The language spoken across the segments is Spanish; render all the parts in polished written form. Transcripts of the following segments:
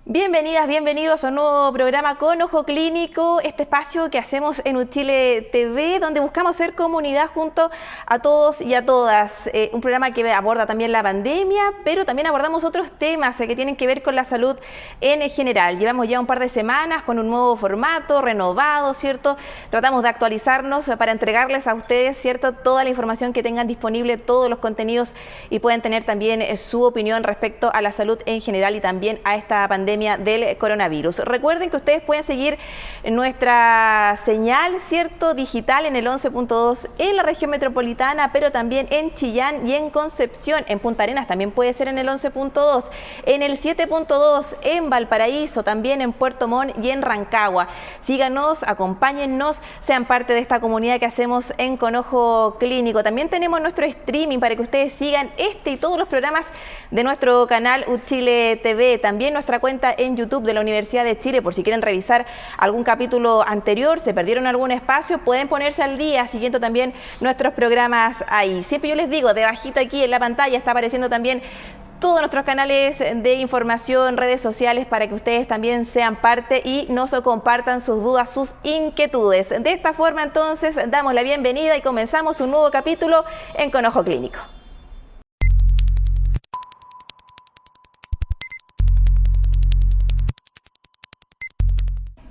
Bienvenidas, bienvenidos a un nuevo programa con Ojo Clínico, este espacio que hacemos en Uchile TV, donde buscamos ser comunidad junto a todos y a todas. Un programa que aborda también la pandemia, pero también abordamos otros temas que tienen que ver con la salud en general. Llevamos ya un par de semanas con un nuevo formato, renovado, ¿cierto? Tratamos de actualizarnos para entregarles a ustedes, ¿cierto?, toda la información que tengan disponible, todos los contenidos, y pueden tener también su opinión respecto a la salud en general y también a esta pandemia del coronavirus. Recuerden que ustedes pueden seguir nuestra señal, ¿cierto?, digital en el 11.2 en la región metropolitana, pero también en Chillán y en Concepción. En Punta Arenas también puede ser en el 11.2, en el 7.2 en Valparaíso, también en Puerto Montt y en Rancagua. Síganos, acompáñennos, sean parte de esta comunidad que hacemos en Con Ojo Clínico. También tenemos nuestro streaming para que ustedes sigan este y todos los programas de nuestro canal Uchile TV. También nuestra cuenta en YouTube de la Universidad de Chile, por si quieren revisar algún capítulo anterior, se perdieron algún espacio, pueden ponerse al día siguiendo también nuestros programas ahí. Siempre yo les digo, debajito aquí en la pantalla está apareciendo también todos nuestros canales de información, redes sociales, para que ustedes también sean parte y nos compartan sus dudas, sus inquietudes. De esta forma, entonces, damos la bienvenida y comenzamos un nuevo capítulo en Con Ojo Clínico.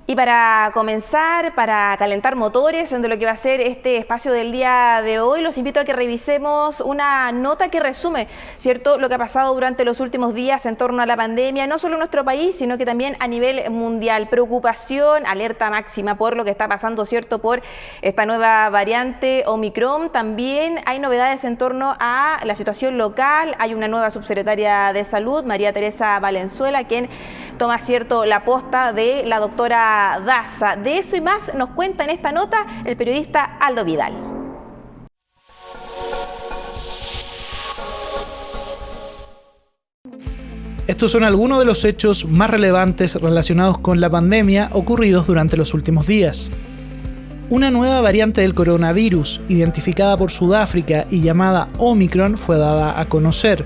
Y para comenzar, para calentar motores de lo que va a ser este espacio del día de hoy, los invito a que revisemos una nota que resume, ¿cierto?, lo que ha pasado durante los últimos días en torno a la pandemia, no solo en nuestro país, sino que también a nivel mundial. Preocupación, alerta máxima por lo que está pasando, ¿cierto?, por esta nueva variante Omicron. También hay novedades en torno a la situación local. Hay una nueva subsecretaria de Salud, María Teresa Valenzuela, quien toma, ¿cierto?, la posta de la doctora Daza. De eso y más nos cuenta en esta nota el periodista Aldo Vidal. Estos son algunos de los hechos más relevantes relacionados con la pandemia ocurridos durante los últimos días. Una nueva variante del coronavirus, identificada por Sudáfrica y llamada Omicron, fue dada a conocer.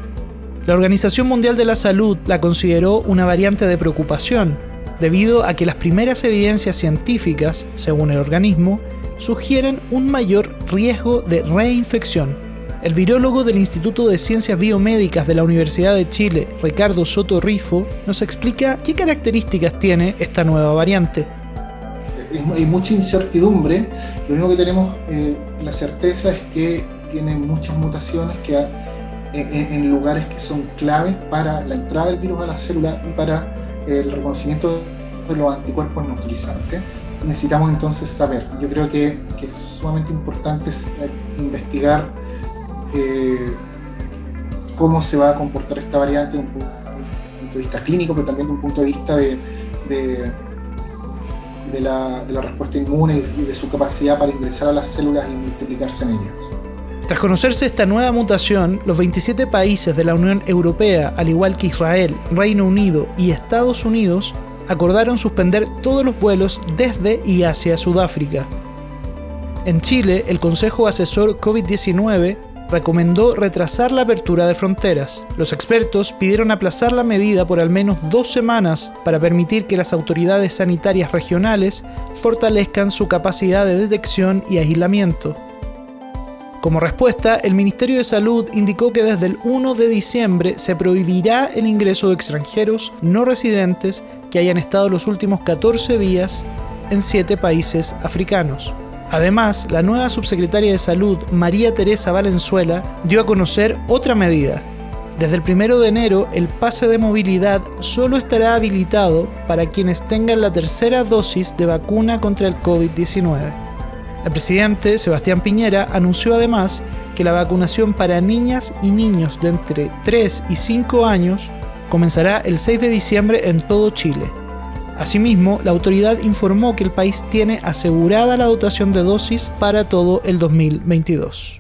La Organización Mundial de la Salud la consideró una variante de preocupación, debido a que las primeras evidencias científicas, según el organismo, sugieren un mayor riesgo de reinfección. El virólogo del Instituto de Ciencias Biomédicas de la Universidad de Chile, Ricardo Soto Rifo, nos explica qué características tiene esta nueva variante. Hay mucha incertidumbre. Lo único que tenemos la certeza es que tiene muchas mutaciones que en lugares que son claves para la entrada del virus a la célula y para el reconocimiento de los anticuerpos neutralizantes. Necesitamos entonces saber. Yo creo que es sumamente importante investigar cómo se va a comportar esta variante desde un punto de vista clínico, pero también desde un punto de vista de la respuesta inmune y de su capacidad para ingresar a las células y multiplicarse en ellas. Tras conocerse esta nueva mutación, los 27 países de la Unión Europea, al igual que Israel, Reino Unido y Estados Unidos, acordaron suspender todos los vuelos desde y hacia Sudáfrica. En Chile, el Consejo Asesor COVID-19 recomendó retrasar la apertura de fronteras. Los expertos pidieron aplazar la medida por al menos 2 semanas para permitir que las autoridades sanitarias regionales fortalezcan su capacidad de detección y aislamiento. Como respuesta, el Ministerio de Salud indicó que desde el 1 de diciembre se prohibirá el ingreso de extranjeros no residentes que hayan estado los últimos 14 días en 7 países africanos. Además, la nueva subsecretaria de Salud, María Teresa Valenzuela, dio a conocer otra medida. Desde el 1 de enero, el pase de movilidad solo estará habilitado para quienes tengan la tercera dosis de vacuna contra el COVID-19. El presidente Sebastián Piñera anunció además que la vacunación para niñas y niños de entre 3 y 5 años comenzará el 6 de diciembre en todo Chile. Asimismo, la autoridad informó que el país tiene asegurada la dotación de dosis para todo el 2022.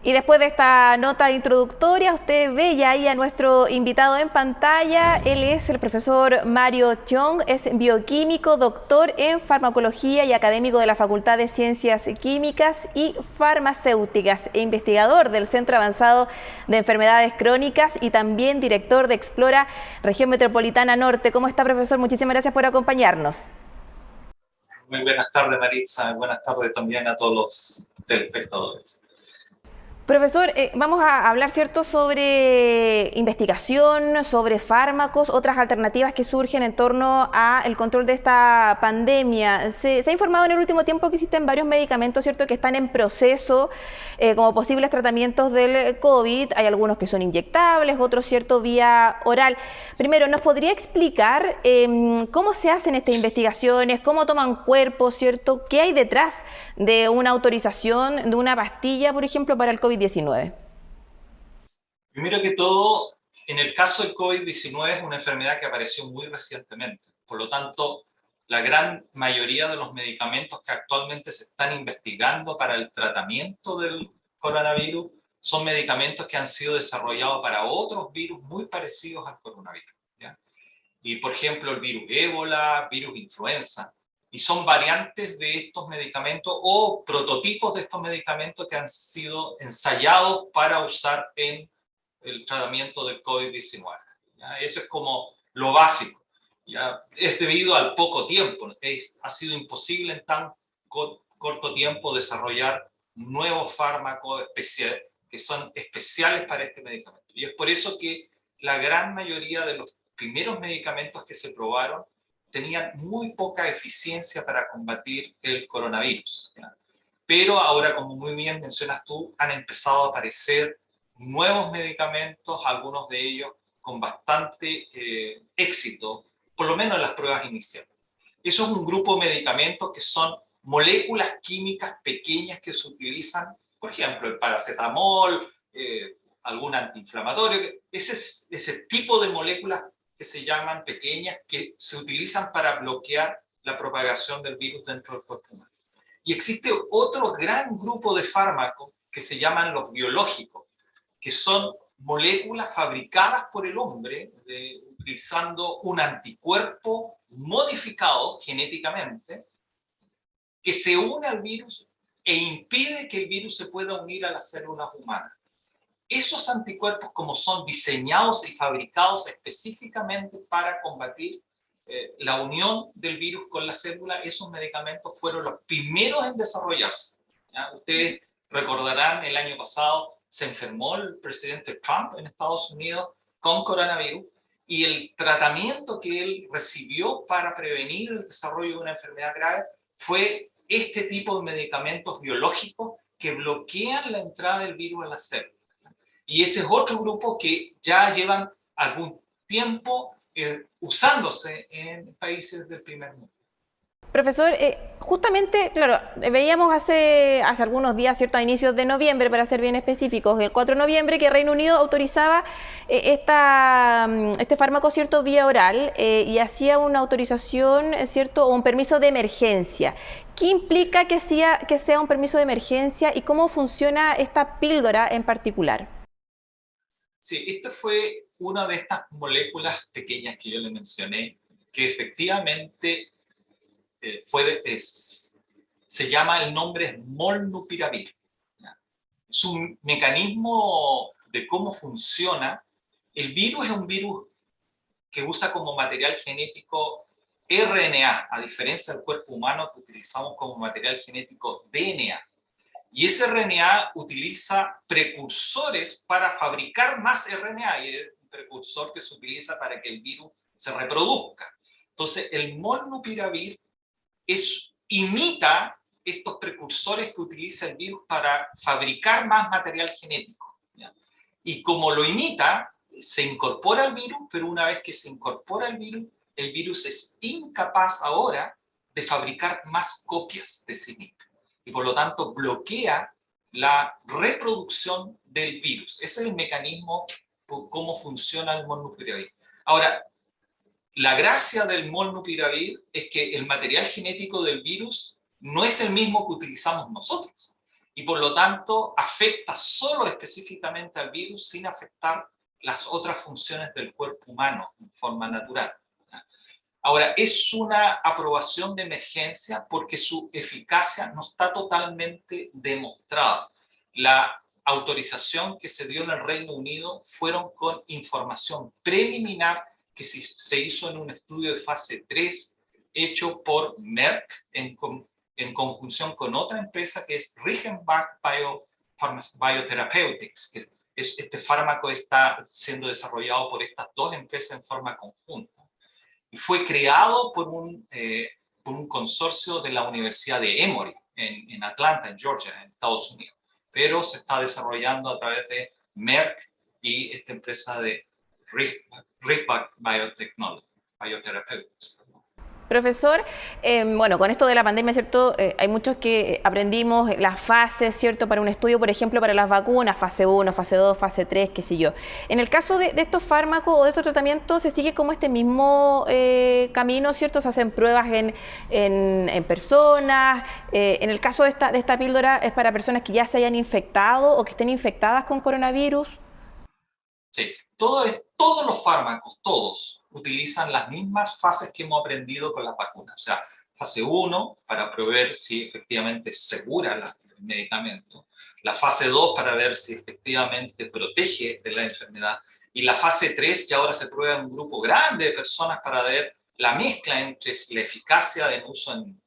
Y después de esta nota introductoria, usted ve ya ahí a nuestro invitado en pantalla. Él es el profesor Mario Cheong, es bioquímico, doctor en farmacología y académico de la Facultad de Ciencias Químicas y Farmacéuticas e investigador del Centro Avanzado de Enfermedades Crónicas y también director de Explora Región Metropolitana Norte. ¿Cómo está, profesor? Muchísimas gracias por acompañarnos. Muy buenas tardes, Maritza. Buenas tardes también a todos los telespectadores. Profesor, vamos a hablar, ¿cierto?, sobre investigación, sobre fármacos, otras alternativas que surgen en torno al control de esta pandemia. Se ha informado en el último tiempo que existen varios medicamentos, ¿cierto?, que están en proceso como posibles tratamientos del COVID. Hay algunos que son inyectables, otros, ¿cierto?, vía oral. Primero, ¿nos podría explicar cómo se hacen estas investigaciones, cómo toman cuerpo, ¿cierto?, qué hay detrás de una autorización de una pastilla, por ejemplo, para el COVID-19? Primero que todo, en el caso del COVID-19 es una enfermedad que apareció muy recientemente. Por lo tanto, la gran mayoría de los medicamentos que actualmente se están investigando para el tratamiento del coronavirus son medicamentos que han sido desarrollados para otros virus muy parecidos al coronavirus, ¿ya? Y por ejemplo, el virus ébola, virus influenza. Y son variantes de estos medicamentos o prototipos de estos medicamentos que han sido ensayados para usar en el tratamiento del COVID-19. Eso es como lo básico. ¿Ya? Es debido al poco tiempo. Ha sido imposible en tan corto tiempo desarrollar nuevos fármacos que son especiales para este medicamento. Y es por eso que la gran mayoría de los primeros medicamentos que se probaron tenían muy poca eficiencia para combatir el coronavirus, ¿ya? Pero ahora, como muy bien mencionas tú, han empezado a aparecer nuevos medicamentos, algunos de ellos con bastante éxito, por lo menos en las pruebas iniciales. Eso es un grupo de medicamentos que son moléculas químicas pequeñas que se utilizan, por ejemplo, el paracetamol, algún antiinflamatorio, ese tipo de moléculas que se llaman pequeñas, que se utilizan para bloquear la propagación del virus dentro del cuerpo humano. Y existe otro gran grupo de fármacos que se llaman los biológicos, que son moléculas fabricadas por el hombre utilizando un anticuerpo modificado genéticamente que se une al virus e impide que el virus se pueda unir a las células humanas. Esos anticuerpos, como son diseñados y fabricados específicamente para combatir la unión del virus con la célula, esos medicamentos fueron los primeros en desarrollarse, ¿ya? Ustedes recordarán, el año pasado se enfermó el presidente Trump en Estados Unidos con coronavirus y el tratamiento que él recibió para prevenir el desarrollo de una enfermedad grave fue este tipo de medicamentos biológicos que bloquean la entrada del virus en la célula. Y ese es otro grupo que ya llevan algún tiempo usándose en países del primer mundo. Profesor, justamente, claro, veíamos hace algunos días, ¿cierto?, a inicios de noviembre, para ser bien específicos, el 4 de noviembre, que Reino Unido autorizaba este fármaco, ¿cierto?, vía oral y hacía una autorización, ¿cierto?, o un permiso de emergencia. ¿Qué implica que sea un permiso de emergencia y cómo funciona esta píldora en particular? Sí, esta fue una de estas moléculas pequeñas que yo le mencioné, que efectivamente se llama, el nombre es molnupiravir. Su mecanismo de cómo funciona, el virus es un virus que usa como material genético RNA, a diferencia del cuerpo humano que utilizamos como material genético DNA. Y ese RNA utiliza precursores para fabricar más RNA, y es un precursor que se utiliza para que el virus se reproduzca. Entonces, el molnupiravir imita estos precursores que utiliza el virus para fabricar más material genético, ¿ya? Y como lo imita, se incorpora al virus, pero una vez que se incorpora el virus es incapaz ahora de fabricar más copias de sí mismo. Y por lo tanto bloquea la reproducción del virus. Ese es el mecanismo por cómo funciona el molnupiravir. Ahora, la gracia del molnupiravir es que el material genético del virus no es el mismo que utilizamos nosotros. y por lo tanto afecta solo específicamente al virus sin afectar las otras funciones del cuerpo humano en forma natural. Ahora, es una aprobación de emergencia porque su eficacia no está totalmente demostrada. La autorización que se dio en el Reino Unido fueron con información preliminar que se hizo en un estudio de fase 3 hecho por Merck en conjunción con otra empresa que es Regenbach Biotherapeutics, que este fármaco está siendo desarrollado por estas dos empresas en forma conjunta. Y fue creado por un consorcio de la Universidad de Emory, en Atlanta, en Georgia, en Estados Unidos. Pero se está desarrollando a través de Merck y esta empresa de Regenbach Biotherapeutics. Profesor, bueno, con esto de la pandemia, ¿cierto? Hay muchos que aprendimos las fases, ¿cierto? Para un estudio, por ejemplo, para las vacunas, fase 1, fase 2, fase 3, qué sé yo. En el caso de estos fármacos o de estos tratamientos, se sigue como este mismo camino, ¿cierto? Se hacen pruebas en personas. En el caso de esta píldora, ¿es para personas que ya se hayan infectado o que estén infectadas con coronavirus? Sí, todos los fármacos, todos, utilizan las mismas fases que hemos aprendido con las vacunas. O sea, fase 1 para probar si efectivamente es segura el medicamento, la fase 2 para ver si efectivamente protege de la enfermedad, y la fase 3 ya ahora se prueba en un grupo grande de personas para ver la mezcla entre la eficacia del uso en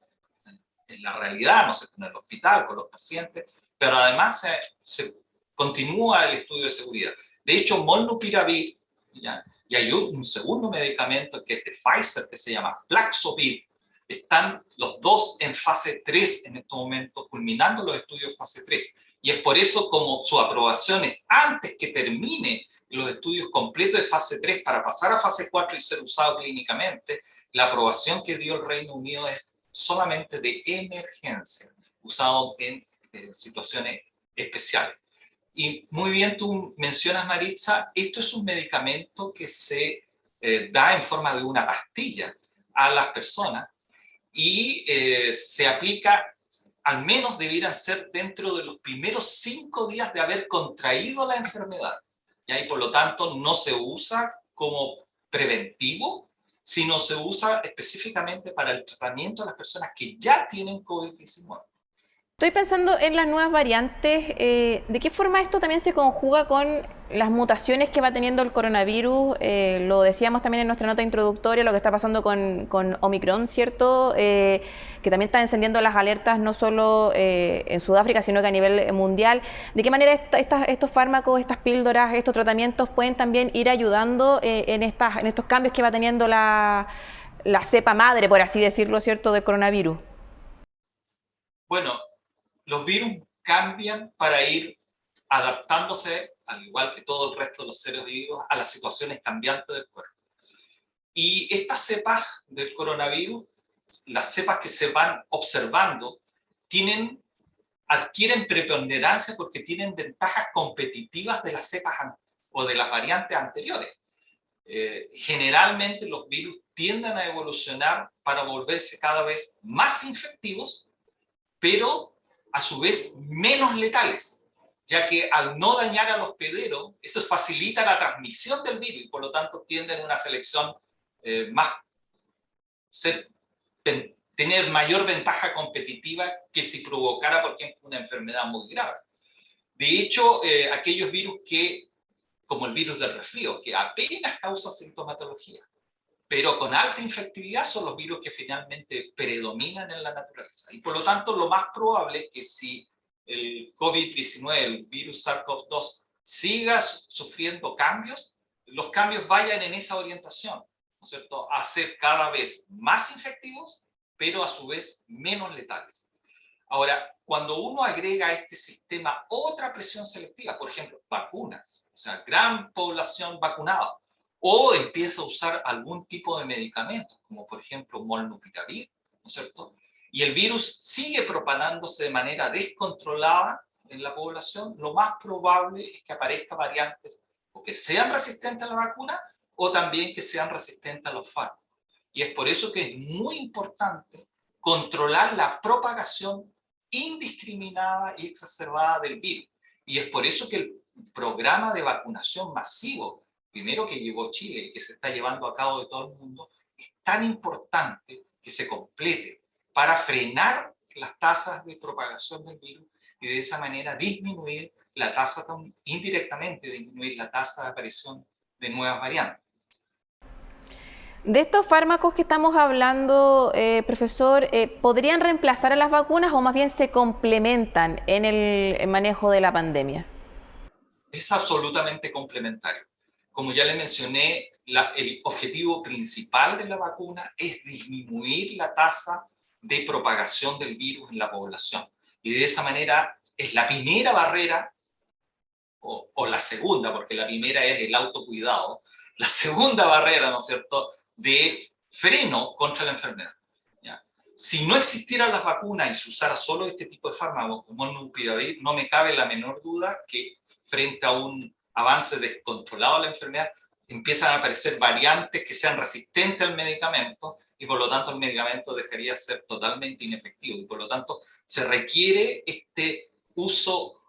la realidad, no sé, en el hospital, con los pacientes, pero además se continúa el estudio de seguridad. De hecho, Molnupiravir, ¿ya? Y hay un segundo medicamento que es de Pfizer, que se llama Paxlovid. Están los dos en fase 3 en estos momentos, culminando los estudios de fase 3. Y es por eso como su aprobación es antes que termine los estudios completos de fase 3 para pasar a fase 4 y ser usado clínicamente, la aprobación que dio el Reino Unido es solamente de emergencia, usado en situaciones especiales. Y muy bien tú mencionas, Maritza, esto es un medicamento que se da en forma de una pastilla a las personas y se aplica, al menos debieran ser dentro de los primeros 5 días de haber contraído la enfermedad. Y por lo tanto no se usa como preventivo, sino se usa específicamente para el tratamiento de las personas que ya tienen COVID-19. Estoy pensando en las nuevas variantes. ¿De qué forma esto también se conjuga con las mutaciones que va teniendo el coronavirus? Lo decíamos también en nuestra nota introductoria, lo que está pasando con Omicron, ¿cierto? Que también está encendiendo las alertas no solo en Sudáfrica, sino que a nivel mundial. ¿De qué manera estos fármacos, estas píldoras, estos tratamientos pueden también ir ayudando en estos cambios que va teniendo la cepa madre, por así decirlo, ¿cierto?, del coronavirus? Bueno, los virus cambian para ir adaptándose, al igual que todo el resto de los seres vivos, a las situaciones cambiantes del cuerpo. Y estas cepas del coronavirus, las cepas que se van observando, adquieren preponderancia porque tienen ventajas competitivas de las cepas o de las variantes anteriores. Generalmente los virus tienden a evolucionar para volverse cada vez más infectivos, pero a su vez menos letales, ya que al no dañar al hospedero, eso facilita la transmisión del virus y por lo tanto tienden a una selección tener mayor ventaja competitiva que si provocara, por ejemplo, una enfermedad muy grave. De hecho, aquellos virus como el virus del resfrío, que apenas causa sintomatología, pero con alta infectividad son los virus que finalmente predominan en la naturaleza. Y por lo tanto, lo más probable es que si el COVID-19, el virus SARS-CoV-2, siga sufriendo cambios, los cambios vayan en esa orientación, ¿no es cierto?, a ser cada vez más infectivos, pero a su vez menos letales. Ahora, cuando uno agrega a este sistema otra presión selectiva, por ejemplo, vacunas, o sea, gran población vacunada, o empieza a usar algún tipo de medicamento, como por ejemplo Molnupiravir, ¿no es cierto?, y el virus sigue propagándose de manera descontrolada en la población, lo más probable es que aparezcan variantes o que sean resistentes a la vacuna o también que sean resistentes a los fármacos. Y es por eso que es muy importante controlar la propagación indiscriminada y exacerbada del virus. Y es por eso que el programa de vacunación masivo, primero que llevó Chile y que se está llevando a cabo de todo el mundo, es tan importante que se complete para frenar las tasas de propagación del virus y de esa manera disminuir la tasa, indirectamente disminuir la tasa de aparición de nuevas variantes. De estos fármacos que estamos hablando, profesor, ¿podrían reemplazar a las vacunas o más bien se complementan en el manejo de la pandemia? Es absolutamente complementario. Como ya le mencioné, el objetivo principal de la vacuna es disminuir la tasa de propagación del virus en la población. Y de esa manera es la primera barrera, o la segunda, porque la primera es el autocuidado, la segunda barrera, ¿no es cierto?, de freno contra la enfermedad. ¿Ya? Si no existieran las vacunas y se usara solo este tipo de fármacos como el molnupiravir, no me cabe la menor duda que frente a un avance descontrolado de la enfermedad, empiezan a aparecer variantes que sean resistentes al medicamento y por lo tanto el medicamento dejaría de ser totalmente inefectivo y por lo tanto se requiere este uso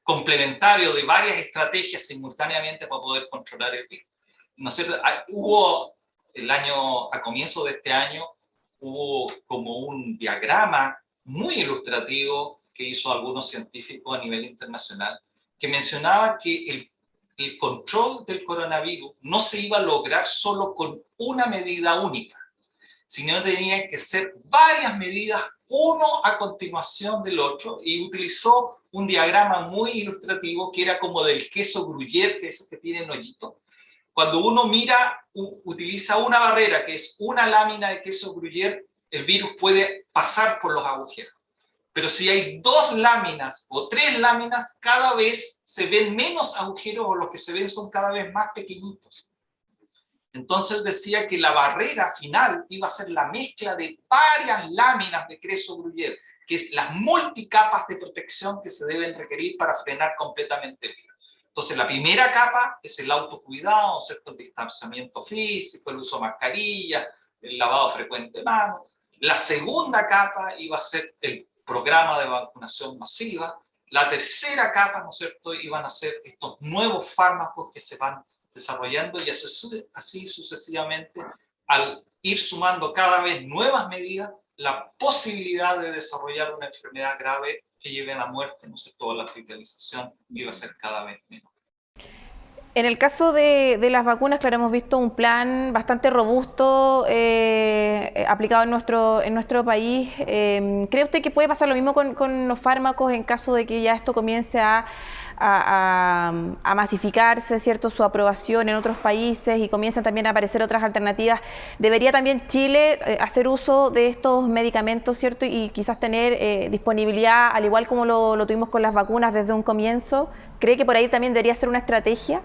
complementario de varias estrategias simultáneamente para poder controlar el virus. ¿No es cierto? Hubo a comienzo de este año, hubo como un diagrama muy ilustrativo que hizo algunos científicos a nivel internacional, que mencionaba que el control del coronavirus no se iba a lograr solo con una medida única, sino tenían que ser varias medidas, uno a continuación del otro, y utilizó un diagrama muy ilustrativo que era como del queso gruyère, que es el que tiene hoyito. Cuando uno utiliza una barrera, que es una lámina de queso gruyère, el virus puede pasar por los agujeros. Pero si hay 2 láminas o 3 láminas, cada vez se ven menos agujeros o los que se ven son cada vez más pequeñitos. Entonces decía que la barrera final iba a ser la mezcla de varias láminas de queso gruyère, que es las multicapas de protección que se deben requerir para frenar completamente el virus. Entonces la primera capa es el autocuidado, ¿cierto? El distanciamiento físico, el uso de mascarilla, el lavado frecuente de manos. La segunda capa iba a ser el programa de vacunación masiva. La tercera capa, ¿no es cierto?, iban a ser estos nuevos fármacos que se van desarrollando y así sucesivamente, al ir sumando cada vez nuevas medidas, la posibilidad de desarrollar una enfermedad grave que lleve a la muerte, no sé, toda la hospitalización iba a ser cada vez menor. En el caso de las vacunas, claro, hemos visto un plan bastante robusto aplicado en nuestro país. ¿Cree usted que puede pasar lo mismo con los fármacos en caso de que ya esto comience a masificarse, ¿cierto?, su aprobación en otros países y comiencen también a aparecer otras alternativas? ¿Debería también Chile hacer uso de estos medicamentos, ¿cierto?, y quizás tener disponibilidad, al igual como lo tuvimos con las vacunas desde un comienzo? ¿Cree que por ahí también debería ser una estrategia?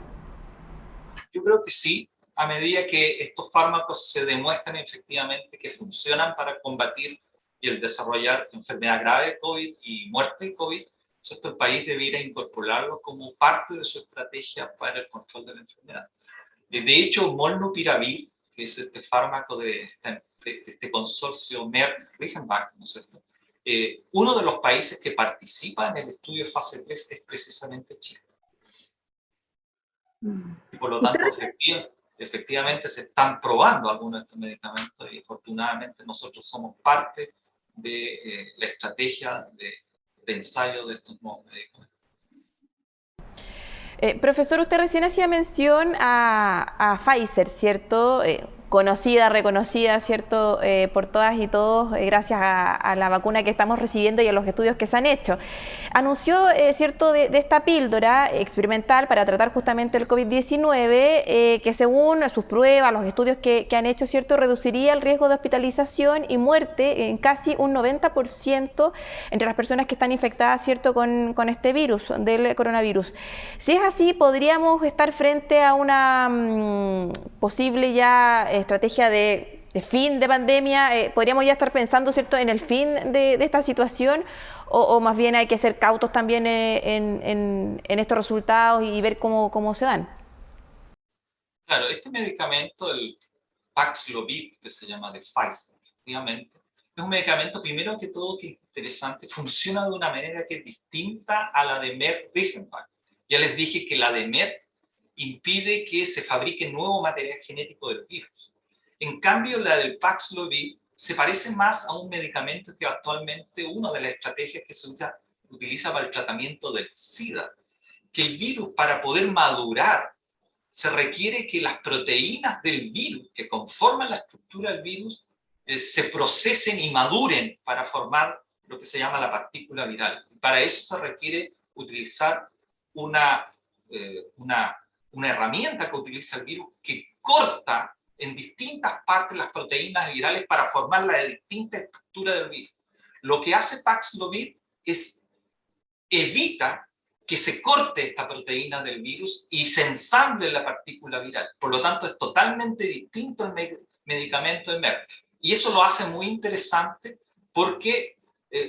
Yo creo que sí, a medida que estos fármacos se demuestran efectivamente que funcionan para combatir y el desarrollar enfermedad grave de COVID y muerte de COVID, ¿cierto?, el país debiera incorporarlo como parte de su estrategia para el control de la enfermedad. De hecho, molnupiravir, que es este fármaco de este consorcio Merck-Reichenbach, ¿no es cierto?, uno de los países que participa en el estudio fase 3 es precisamente Chile. Y por lo tanto, efectivamente se están probando algunos de estos medicamentos y afortunadamente nosotros somos parte de la estrategia de ensayo de estos nuevos medicamentos. Profesor, usted recién hacía mención a Pfizer, ¿cierto? Conocida, reconocida, ¿cierto?, por todas y todos, gracias a la vacuna que estamos recibiendo y a los estudios que se han hecho. Anunció, ¿cierto?, de esta píldora experimental para tratar justamente el COVID-19, que según sus pruebas, los estudios que han hecho, ¿cierto?, reduciría el riesgo de hospitalización y muerte en casi un 90% entre las personas que están infectadas, ¿cierto?, con este virus, del coronavirus. Si es así, ¿podríamos estar frente a una posible ya estrategia de fin de pandemia? ¿Podríamos ya estar pensando, ¿cierto?, en el fin de esta situación? ¿O más bien hay que ser cautos también en estos resultados y ver cómo se dan? Claro, este medicamento, el Paxlovid, que se llama de Pfizer, efectivamente, es un medicamento, primero que todo, que es interesante, funciona de una manera que es distinta a la de Merck-Reichenbach. Ya les dije que la de Merck impide que se fabrique nuevo material genético del virus. En cambio, la del Paxlovid se parece más a un medicamento que actualmente una de las estrategias que se utiliza para el tratamiento del SIDA, que el virus, para poder madurar, se requiere que las proteínas del virus que conforman la estructura del virus se procesen y maduren para formar lo que se llama la partícula viral. Para eso se requiere utilizar una herramienta que utiliza el virus que corta en distintas partes las proteínas virales para formar la distinta estructura del virus. Lo que hace Paxlovid es evita que se corte esta proteína del virus y se ensamble la partícula viral. Por lo tanto, es totalmente distinto al medicamento de Merck. Y eso lo hace muy interesante porque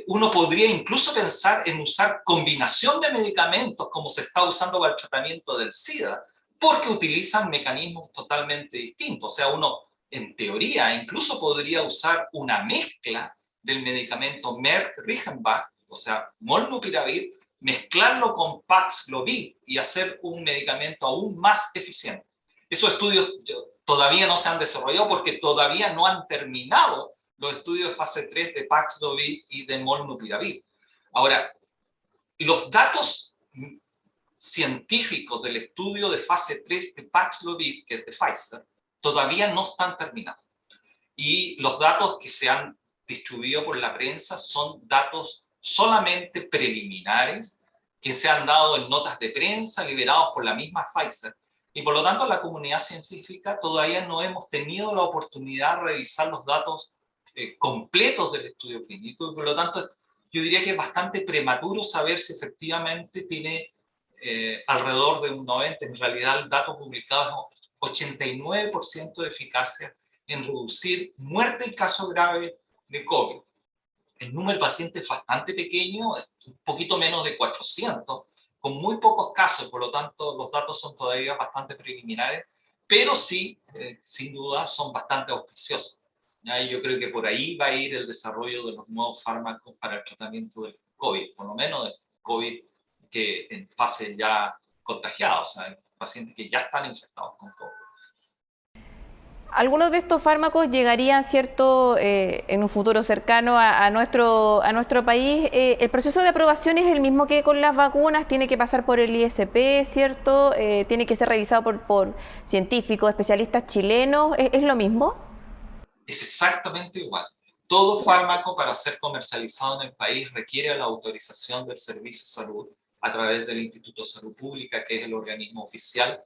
uno podría incluso pensar en usar combinación de medicamentos como se está usando para el tratamiento del SIDA, porque utilizan mecanismos totalmente distintos. O sea, uno, en teoría, incluso podría usar una mezcla del medicamento Merck-Reichenbach, o sea, molnupiravir, mezclarlo con Paxlovid y hacer un medicamento aún más eficiente. Esos estudios todavía no se han desarrollado porque todavía no han terminado los estudios de fase 3 de Paxlovid y de molnupiravir. Ahora, los datos científicos del estudio de fase 3 de Paxlovid, que es de Pfizer, todavía no están terminados. Y los datos que se han distribuido por la prensa son datos solamente preliminares que se han dado en notas de prensa liberados por la misma Pfizer. Y por lo tanto, la comunidad científica todavía no hemos tenido la oportunidad de revisar los datos completos del estudio clínico. Y por lo tanto, yo diría que es bastante prematuro saber si efectivamente tiene alrededor de un 90%, en realidad el dato publicado es 89% de eficacia en reducir muerte y casos graves de COVID. El número de pacientes es bastante pequeño, es un poquito menos de 400, con muy pocos casos, por lo tanto los datos son todavía bastante preliminares, pero sí, sin duda, son bastante auspiciosos. ¿Ya? Y yo creo que por ahí va a ir el desarrollo de los nuevos fármacos para el tratamiento del COVID, por lo menos del COVID que en fase ya contagiada, o sea, pacientes que ya están infectados con COVID. Algunos de estos fármacos llegarían, ¿cierto?, en un futuro cercano a nuestro país. El proceso de aprobación es el mismo que con las vacunas, tiene que pasar por el ISP, ¿cierto? Tiene que ser revisado por científicos, especialistas chilenos. ¿Es lo mismo? Es exactamente igual. Todo fármaco para ser comercializado en el país requiere la autorización del Servicio de Salud a través del Instituto de Salud Pública, que es el organismo oficial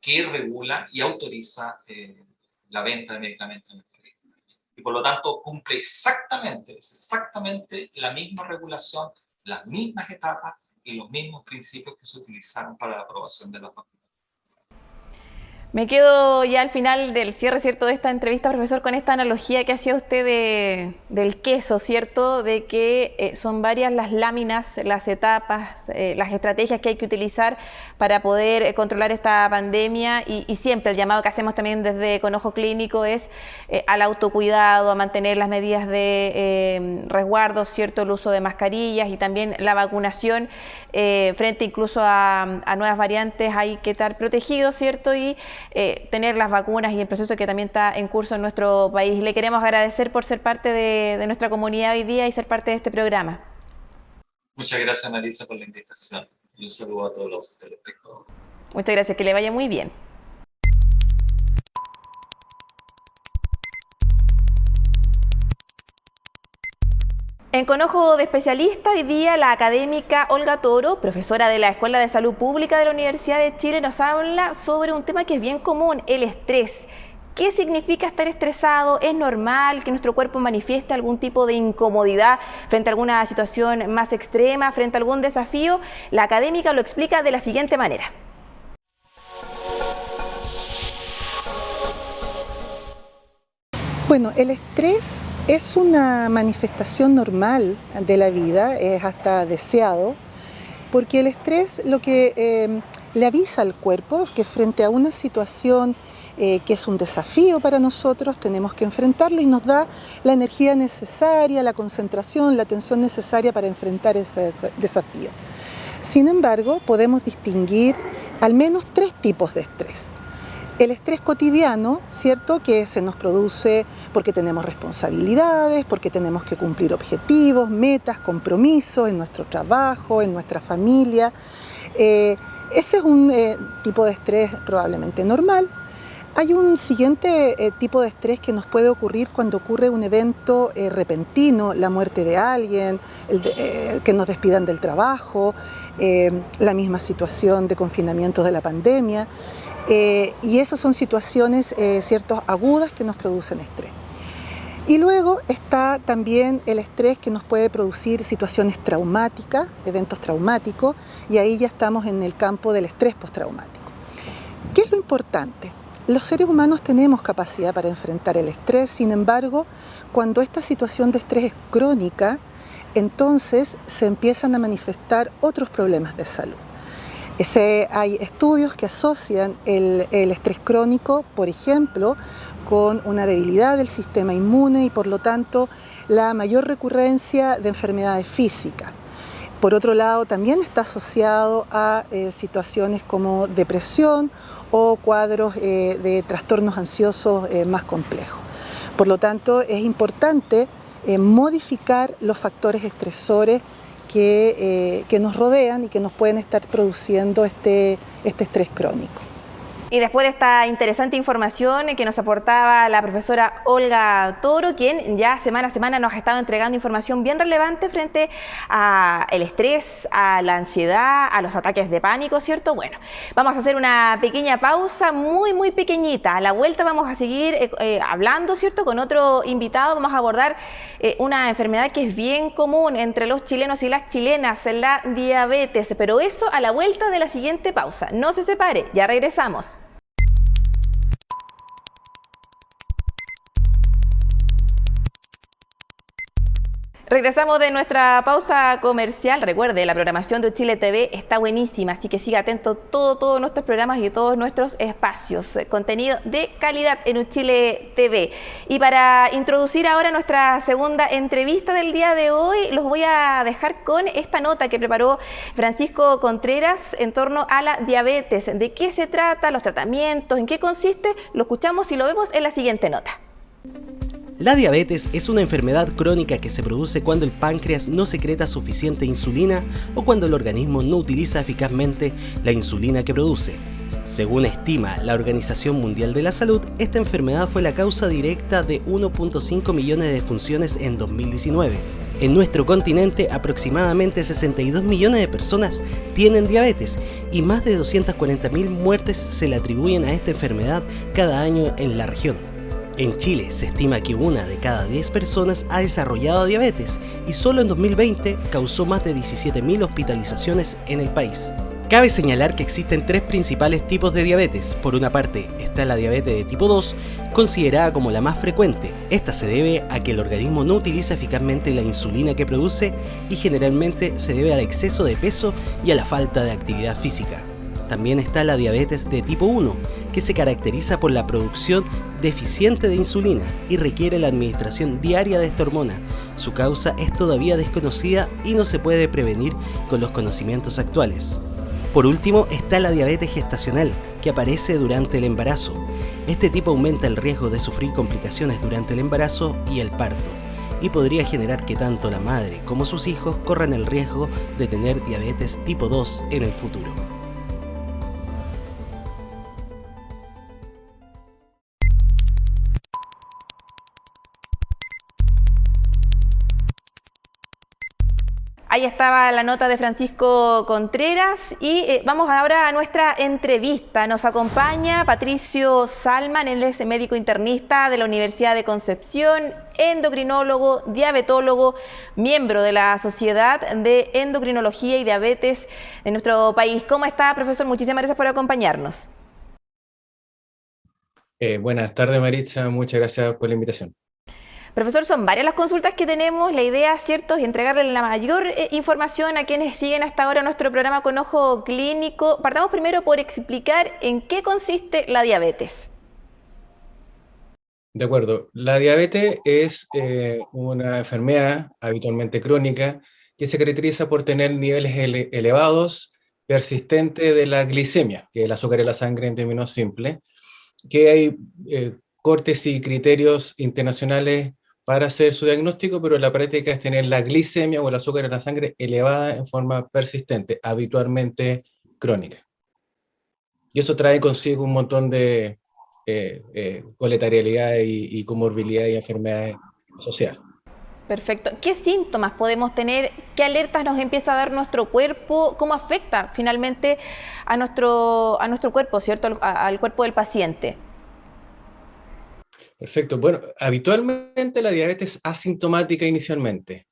que regula y autoriza la venta de medicamentos en el país. Y por lo tanto cumple exactamente la misma regulación, las mismas etapas y los mismos principios que se utilizaron para la aprobación de las vacunas. Me quedo ya al final del cierre, ¿cierto?, de esta entrevista, profesor, con esta analogía que hacía usted del queso, ¿cierto?, de que son varias las láminas, las etapas, las estrategias que hay que utilizar para poder controlar esta pandemia y siempre el llamado que hacemos también desde Con Ojo Clínico es al autocuidado, a mantener las medidas de resguardo, ¿cierto?, el uso de mascarillas y también la vacunación frente incluso a nuevas variantes. Hay que estar protegidos, ¿cierto?, y tener las vacunas y el proceso que también está en curso en nuestro país. Le queremos agradecer por ser parte de nuestra comunidad hoy día y ser parte de este programa. Muchas gracias, Marisa, por la invitación y un saludo a todos los telespectadores. Muchas gracias, que le vaya muy bien. En Con Ojo de Especialista, hoy día la académica Olga Toro, profesora de la Escuela de Salud Pública de la Universidad de Chile, nos habla sobre un tema que es bien común, el estrés. ¿Qué significa estar estresado? ¿Es normal que nuestro cuerpo manifieste algún tipo de incomodidad frente a alguna situación más extrema, frente a algún desafío? La académica lo explica de la siguiente manera. Bueno, el estrés es una manifestación normal de la vida, es hasta deseado, porque el estrés lo que le avisa al cuerpo que frente a una situación que es un desafío para nosotros, tenemos que enfrentarlo y nos da la energía necesaria, la concentración, la atención necesaria para enfrentar ese desafío. Sin embargo, podemos distinguir al menos 3 tipos de estrés. El estrés cotidiano, ¿cierto?, que se nos produce porque tenemos responsabilidades, porque tenemos que cumplir objetivos, metas, compromisos en nuestro trabajo, en nuestra familia. Ese es un tipo de estrés probablemente normal. Hay un siguiente tipo de estrés que nos puede ocurrir cuando ocurre un evento repentino, la muerte de alguien, que nos despidan del trabajo, la misma situación de confinamiento de la pandemia. Y esas son situaciones ciertos agudas que nos producen estrés. Y luego está también el estrés que nos puede producir situaciones traumáticas, eventos traumáticos, y ahí ya estamos en el campo del estrés postraumático. ¿Qué es lo importante? Los seres humanos tenemos capacidad para enfrentar el estrés, sin embargo, cuando esta situación de estrés es crónica, entonces se empiezan a manifestar otros problemas de salud. Hay estudios que asocian el estrés crónico, por ejemplo, con una debilidad del sistema inmune y por lo tanto la mayor recurrencia de enfermedades físicas. Por otro lado, también está asociado a situaciones como depresión o cuadros de trastornos ansiosos más complejos. Por lo tanto, es importante modificar los factores estresores que nos rodean y que nos pueden estar produciendo este estrés crónico. Y después de esta interesante información que nos aportaba la profesora Olga Toro, quien ya semana a semana nos ha estado entregando información bien relevante frente al estrés, a la ansiedad, a los ataques de pánico, ¿cierto? Bueno, vamos a hacer una pequeña pausa muy pequeñita. A la vuelta vamos a seguir hablando, ¿cierto?, con otro invitado. Vamos a abordar una enfermedad que es bien común entre los chilenos y las chilenas, la diabetes. Pero eso a la vuelta de la siguiente pausa. No se separe, ya regresamos. Regresamos de nuestra pausa comercial. Recuerde, la programación de Chile TV está buenísima, así que siga atento a todos nuestros programas y todos nuestros espacios. Contenido de calidad en Chile TV. Y para introducir ahora nuestra segunda entrevista del día de hoy, los voy a dejar con esta nota que preparó Francisco Contreras en torno a la diabetes. ¿De qué se trata? ¿Los tratamientos? ¿En qué consiste? Lo escuchamos y lo vemos en la siguiente nota. La diabetes es una enfermedad crónica que se produce cuando el páncreas no secreta suficiente insulina o cuando el organismo no utiliza eficazmente la insulina que produce. Según estima la Organización Mundial de la Salud, esta enfermedad fue la causa directa de 1.5 millones de defunciones en 2019. En nuestro continente, aproximadamente 62 millones de personas tienen diabetes y más de 240.000 muertes se le atribuyen a esta enfermedad cada año en la región. En Chile se estima que 1 de cada 10 personas ha desarrollado diabetes y solo en 2020 causó más de 17.000 hospitalizaciones en el país. Cabe señalar que existen 3 principales tipos de diabetes. Por una parte está la diabetes de tipo 2, considerada como la más frecuente. Esta se debe a que el organismo no utiliza eficazmente la insulina que produce y generalmente se debe al exceso de peso y a la falta de actividad física. También está la diabetes de tipo 1, que se caracteriza por la producción deficiente de insulina y requiere la administración diaria de esta hormona. Su causa es todavía desconocida y no se puede prevenir con los conocimientos actuales. Por último está la diabetes gestacional, que aparece durante el embarazo. Este tipo aumenta el riesgo de sufrir complicaciones durante el embarazo y el parto, y podría generar que tanto la madre como sus hijos corran el riesgo de tener diabetes tipo 2 en el futuro. Ahí estaba la nota de Francisco Contreras y vamos ahora a nuestra entrevista. Nos acompaña Patricio Salman, él es médico internista de la Universidad de Concepción, endocrinólogo, diabetólogo, miembro de la Sociedad de Endocrinología y Diabetes de nuestro país. ¿Cómo está, profesor? Muchísimas gracias por acompañarnos. Buenas tardes, Maritza. Muchas gracias por la invitación. Profesor, son varias las consultas que tenemos. La idea, ¿cierto?, es entregarle la mayor información a quienes siguen hasta ahora nuestro programa con Ojo Clínico. Partamos primero por explicar en qué consiste la diabetes. De acuerdo. La diabetes es una enfermedad habitualmente crónica que se caracteriza por tener niveles elevados, persistentes de la glicemia, que es el azúcar en la sangre en términos simples, que hay cortes y criterios internacionales para hacer su diagnóstico, pero la práctica es tener la glicemia o el azúcar en la sangre elevada en forma persistente, habitualmente crónica. Y eso trae consigo un montón de coletarialidad y comorbilidad y enfermedades asociadas. Perfecto. ¿Qué síntomas podemos tener? ¿Qué alertas nos empieza a dar nuestro cuerpo? ¿Cómo afecta finalmente a nuestro cuerpo, ¿cierto? Al cuerpo del paciente. Perfecto. Bueno, habitualmente la diabetes asintomática inicialmente.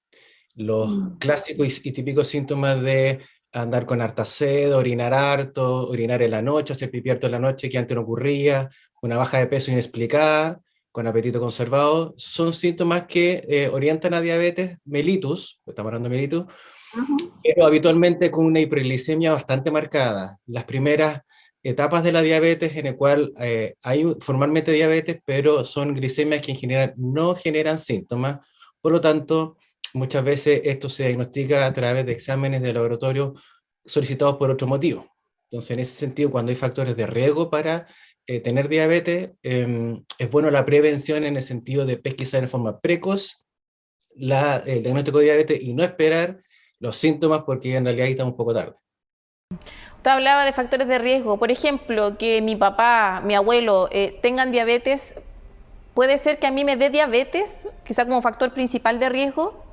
Los clásicos y típicos síntomas de andar con harta sed, orinar harto, orinar en la noche, hacer pipí harto en la noche que antes no ocurría, una baja de peso inexplicada, con apetito conservado, son síntomas que orientan a diabetes mellitus, estamos hablando de mellitus, pero habitualmente con una hiperglicemia bastante marcada. Las primeras etapas de la diabetes en el cual hay formalmente diabetes, pero son glicemias que en general no generan síntomas, por lo tanto, muchas veces esto se diagnostica a través de exámenes de laboratorio solicitados por otro motivo. Entonces, en ese sentido, cuando hay factores de riesgo para tener diabetes, es bueno la prevención en el sentido de pesquisar en forma precoz el diagnóstico de diabetes y no esperar los síntomas porque en realidad ahí estamos un poco tarde. Usted hablaba de factores de riesgo. Por ejemplo, que mi papá, mi abuelo tengan diabetes. ¿Puede ser que a mí me dé diabetes, quizá como factor principal de riesgo?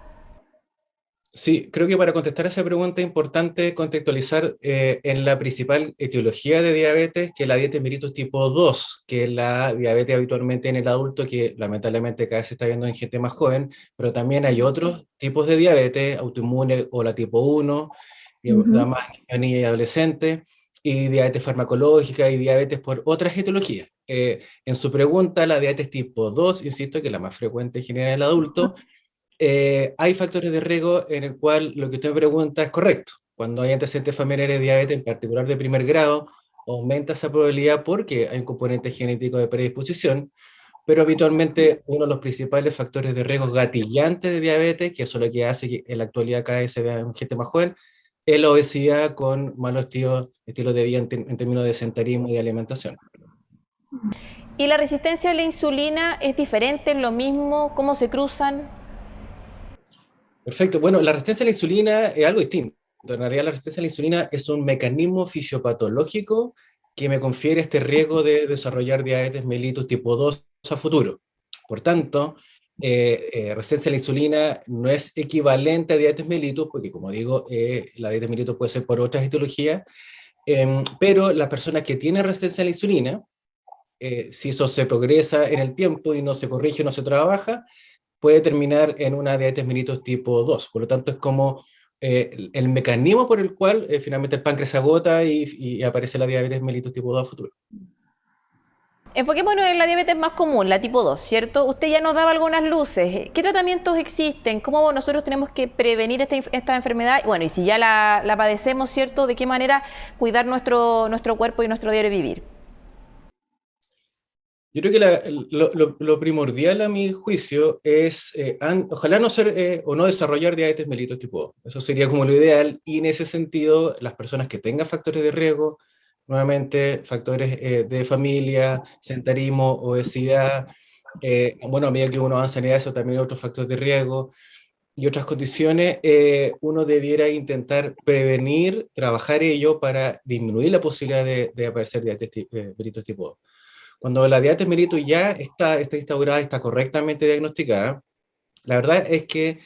Sí, creo que para contestar a esa pregunta es importante contextualizar en la principal etiología de diabetes, que es la diabetes mellitus tipo 2, que es la diabetes habitualmente en el adulto, que lamentablemente cada vez se está viendo en gente más joven, pero también hay otros tipos de diabetes, autoinmune o la tipo 1, da más niños y adolescentes, y diabetes farmacológica y diabetes por otras etiologías. En su pregunta, la diabetes tipo 2, insisto, que es la más frecuente en general en el adulto, hay factores de riesgo en el cual lo que usted me pregunta es correcto. Cuando hay antecedentes familiares de diabetes, en particular de primer grado, aumenta esa probabilidad porque hay un componente genético de predisposición, pero habitualmente uno de los principales factores de riesgo gatillantes de diabetes, que eso es lo que hace que en la actualidad cada vez se vea en gente más joven, es la obesidad con malos estilos de vida en términos de sedentarismo y de alimentación. ¿Y la resistencia a la insulina es diferente, es lo mismo? ¿Cómo se cruzan? Perfecto. Bueno, la resistencia a la insulina es algo distinto. En realidad, la resistencia a la insulina es un mecanismo fisiopatológico que me confiere este riesgo de desarrollar diabetes mellitus tipo 2 a futuro. Por tanto, resistencia a la insulina no es equivalente a diabetes mellitus, porque como digo, la diabetes mellitus puede ser por otras etiologías, pero las personas que tienen resistencia a la insulina, si eso se progresa en el tiempo y no se corrige, no se trabaja, puede terminar en una diabetes mellitus tipo 2. Por lo tanto, es como el mecanismo por el cual finalmente el páncreas se agota y aparece la diabetes mellitus tipo 2 a futuro. Enfoquémonos en la diabetes más común, la tipo 2, ¿cierto? Usted ya nos daba algunas luces. ¿Qué tratamientos existen? ¿Cómo nosotros tenemos que prevenir esta enfermedad? Bueno, y si ya la padecemos, ¿cierto? ¿De qué manera cuidar nuestro cuerpo y nuestro diario vivir? Yo creo que lo primordial a mi juicio es, ojalá no ser o no desarrollar diabetes mellitus tipo 2. Eso sería como lo ideal, y en ese sentido, las personas que tengan factores de riesgo, nuevamente, factores de familia, sedentarismo, obesidad, bueno, a medida que uno avanza en edad, eso también otros factores de riesgo y otras condiciones, uno debiera intentar prevenir, trabajar ello para disminuir la posibilidad de aparecer diabetes mellitus tipo 2. Cuando la diabetes mellitus ya está instaurada, está correctamente diagnosticada, la verdad es que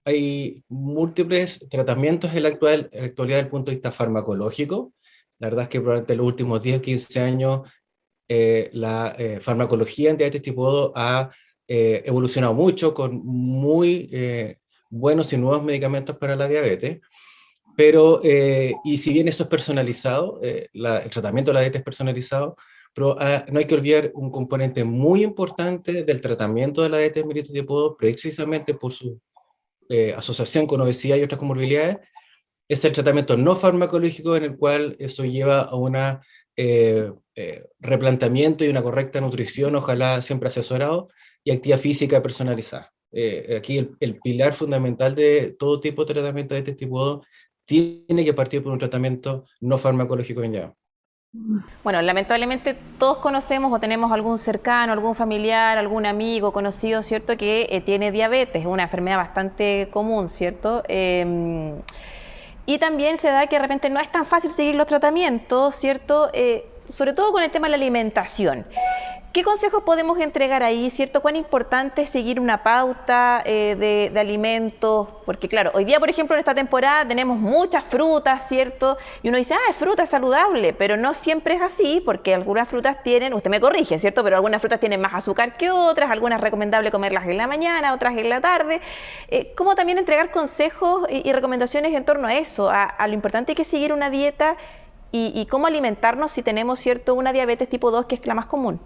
hay múltiples tratamientos en la actualidad desde el punto de vista farmacológico. La verdad es que durante los últimos 10 o 15 años la farmacología en diabetes tipo 2 ha evolucionado mucho con muy buenos y nuevos medicamentos para la diabetes. Pero, y si bien eso es personalizado, el tratamiento de la diabetes es personalizado, pero no hay que olvidar un componente muy importante del tratamiento de la diabetes mellitus tipo 2, precisamente por su asociación con obesidad y otras comorbilidades, es el tratamiento no farmacológico, en el cual eso lleva a una replanteamiento y una correcta nutrición, ojalá siempre asesorado, y actividad física personalizada. Aquí el pilar fundamental de todo tipo de tratamiento de este tipo 2 tiene que partir por un tratamiento no farmacológico en llave. Bueno, lamentablemente todos conocemos o tenemos algún cercano, algún familiar, algún amigo conocido, ¿cierto?, que tiene diabetes, una enfermedad bastante común, ¿cierto? Y también se da que de repente no es tan fácil seguir los tratamientos, ¿cierto? Sobre todo con el tema de la alimentación. ¿Qué consejos podemos entregar ahí, cierto? ¿Cuán importante es seguir una pauta de alimentos? Porque claro, hoy día, por ejemplo, en esta temporada tenemos muchas frutas, ¿cierto? Y uno dice, es fruta saludable, pero no siempre es así, porque algunas frutas tienen, usted me corrige, ¿cierto? Pero algunas frutas tienen más azúcar que otras, algunas es recomendable comerlas en la mañana, otras en la tarde. ¿Cómo también entregar consejos y recomendaciones en torno a eso? A lo importante que es seguir una dieta y cómo alimentarnos si tenemos, ¿cierto?, una diabetes tipo 2, que es la más común.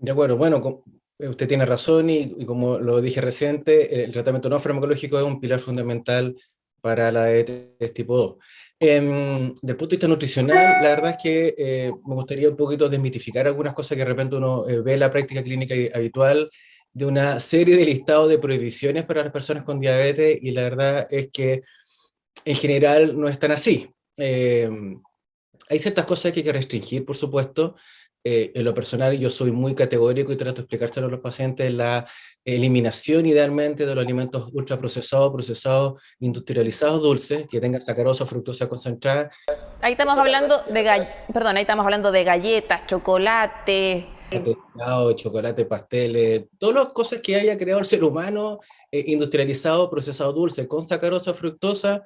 De acuerdo, bueno, usted tiene razón y como lo dije reciente, el tratamiento no farmacológico es un pilar fundamental para la diabetes tipo 2. Desde el punto de vista nutricional, la verdad es que me gustaría un poquito desmitificar algunas cosas que de repente uno ve en la práctica clínica habitual de una serie de listados de prohibiciones para las personas con diabetes, y la verdad es que en general no es tan así. Hay ciertas cosas que hay que restringir, por supuesto. En lo personal, yo soy muy categórico y trato de explicárselo a los pacientes: la eliminación idealmente de los alimentos ultraprocesados, procesados, industrializados, dulces, que tengan sacarosa, fructosa concentrada. Ahí estamos hablando ahí estamos hablando de galletas, chocolate. Helado, chocolate, pasteles, todas las cosas que haya creado el ser humano, industrializado, procesado, dulce, con sacarosa, fructosa,